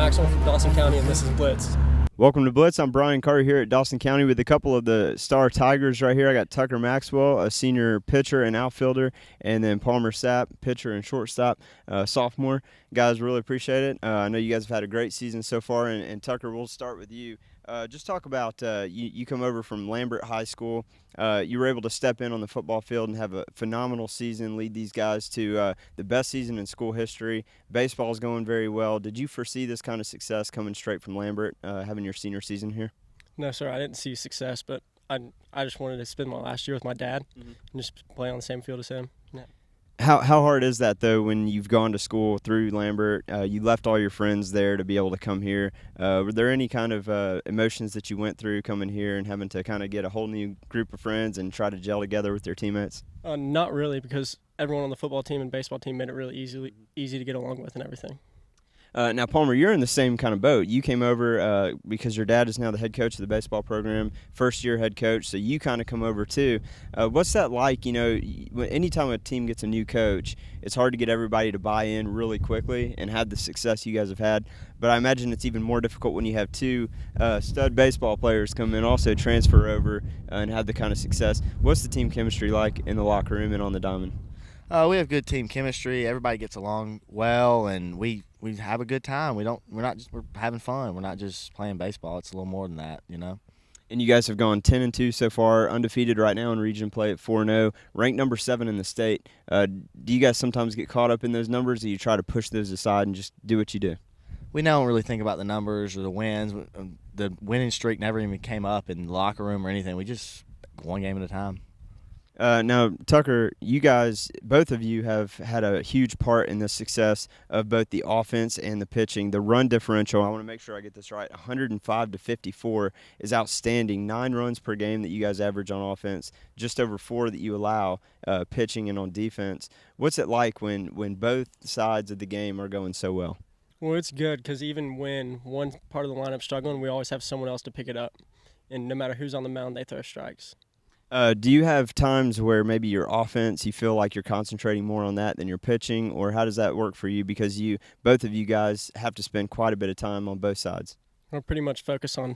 Maxwell from Dawson County, and this is Blitz. Welcome to Blitz. I'm Brian Carter here at Dawson County with a couple of the star Tigers right here. I got Tucker Maxwell, a senior pitcher and outfielder, and then Palmer Sapp, pitcher and shortstop, sophomore. Guys, really appreciate it. I know you guys have had a great season so far, and Tucker, we'll start with you. Just talk about you come over from Lambert High School. You were able to step in on the football field and have a phenomenal season, lead these guys to the best season in school history. Baseball is going very well. Did you foresee this kind of success coming straight from Lambert, having your senior season here? No, sir, I didn't see success, but I just wanted to spend my last year with my dad and just play on the same field as him. Yeah. How hard is that, though, when you've gone to school through Lambert? You left all your friends there to be able to come here. Were there any kind of emotions that you went through coming here and having to kind of get a whole new group of friends and try to gel together with your teammates? Not really, because everyone on the football team and baseball team made it really easy to get along with and everything. Now, Palmer, you're in the same kind of boat. You came over because your dad is now the head coach of the baseball program, first-year head coach, so you kind of come over too. What's that like? You know, anytime a team gets a new coach, it's hard to get everybody to buy in really quickly and have the success you guys have had. But I imagine it's even more difficult when you have two stud baseball players come in, also transfer over and have the kind of success. What's the team chemistry like in the locker room and on the diamond? We have good team chemistry. Everybody gets along well, and we have a good time. We're having fun. We're not just playing baseball. It's a little more than that, you know. And you guys have gone 10-2 so far, undefeated right now in region play at 4-0, ranked number 7 in the state. Do you guys sometimes get caught up in those numbers, or you try to push those aside and just do what you do? We don't really think about the numbers or the wins. The winning streak never even came up in the locker room or anything. We just one game at a time. Now, Tucker, you guys, both of you have had a huge part in the success of both the offense and the pitching. The run differential, I want to make sure I get this right, 105-54 is outstanding. 9 runs per game that you guys average on offense, just over 4 that you allow pitching and on defense. What's it like when both sides of the game are going so well? Well, it's good because even when one part of the lineup's struggling, we always have someone else to pick it up. And no matter who's on the mound, they throw strikes. Do you have times where maybe your offense, you feel like you're concentrating more on that than your pitching, or how does that work for you? Because both of you guys have to spend quite a bit of time on both sides. We're pretty much focused on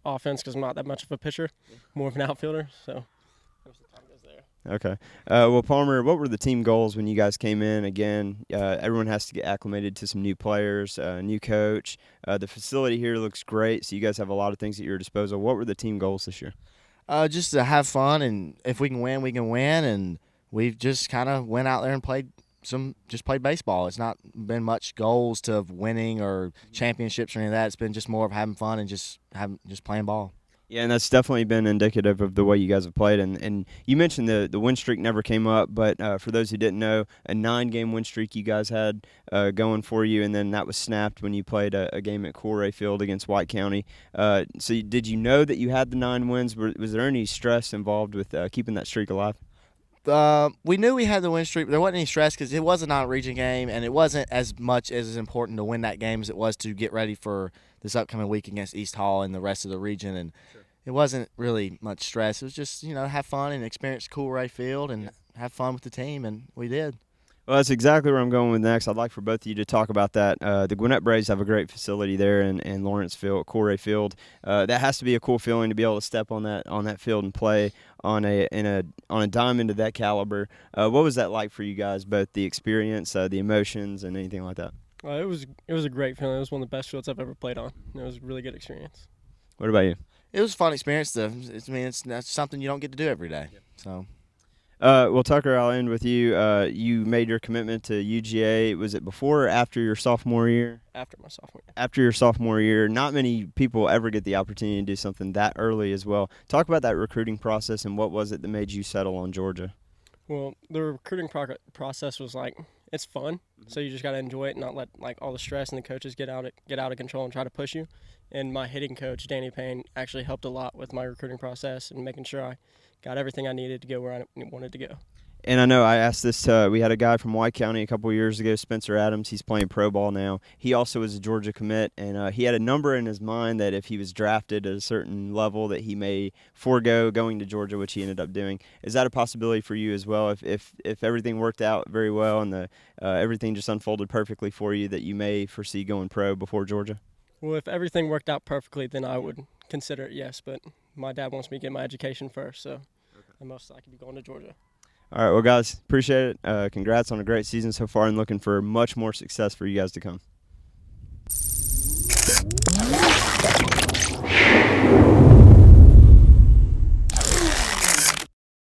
offense because I'm not that much of a pitcher, more of an outfielder, so most of the time goes there. Okay. Well, Palmer, what were the team goals when you guys came in? Again, everyone has to get acclimated to some new players, new coach. The facility here looks great, so you guys have a lot of things at your disposal. What were the team goals this year? Just to have fun, and if we can win, we can win. And we've just kind of went out there and played baseball. It's not been much goals to winning or championships or any of that. It's been just more of having fun and just playing ball. Yeah, and that's definitely been indicative of the way you guys have played. And you mentioned the win streak never came up, but for those who didn't know, a 9-game win streak you guys had going for you, and then that was snapped when you played a game at Corey Field against White County. So did you know that you had the 9 wins? Was there any stress involved with keeping that streak alive? We knew we had the win streak, but there wasn't any stress because it was a non-region game, and it wasn't as much as important to win that game as it was to get ready for this upcoming week against East Hall and the rest of the region. And It wasn't really much stress. It was just, have fun and experience Cool Ray Field and have fun with the team, and we did. Well, that's exactly where I'm going with next. I'd like for both of you to talk about that. The Gwinnett Braves have a great facility there in Lawrenceville, Corey Field. That has to be a cool feeling to be able to step on that field and play on a diamond of that caliber. What was that like for you guys? Both the experience, the emotions, and anything like that. It was a great feeling. It was one of the best fields I've ever played on. It was a really good experience. What about you? It was a fun experience. That's something you don't get to do every day. So. Well, Tucker, I'll end with you. You made your commitment to UGA. Was it before or after your sophomore year? After my sophomore year. After your sophomore year. Not many people ever get the opportunity to do something that early as well. Talk about that recruiting process and what was it that made you settle on Georgia? Well, the recruiting process was it's fun, so you just got to enjoy it and not let all the stress and the coaches get out of control and try to push you. And my hitting coach, Danny Payne, actually helped a lot with my recruiting process and making sure I got everything I needed to go where I wanted to go. And I know I asked this we had a guy from White County a couple years ago, Spencer Adams. He's playing pro ball now. He also was a Georgia commit, and he had a number in his mind that if he was drafted at a certain level that he may forego going to Georgia, which he ended up doing. Is that a possibility for you as well? If everything worked out very well and the everything just unfolded perfectly for you, that you may foresee going pro before Georgia? Well, if everything worked out perfectly, then I would consider it, yes. But my dad wants me to get my education first, so I most likely be going to Georgia. All right, well, guys, appreciate it. Congrats on a great season so far and looking for much more success for you guys to come.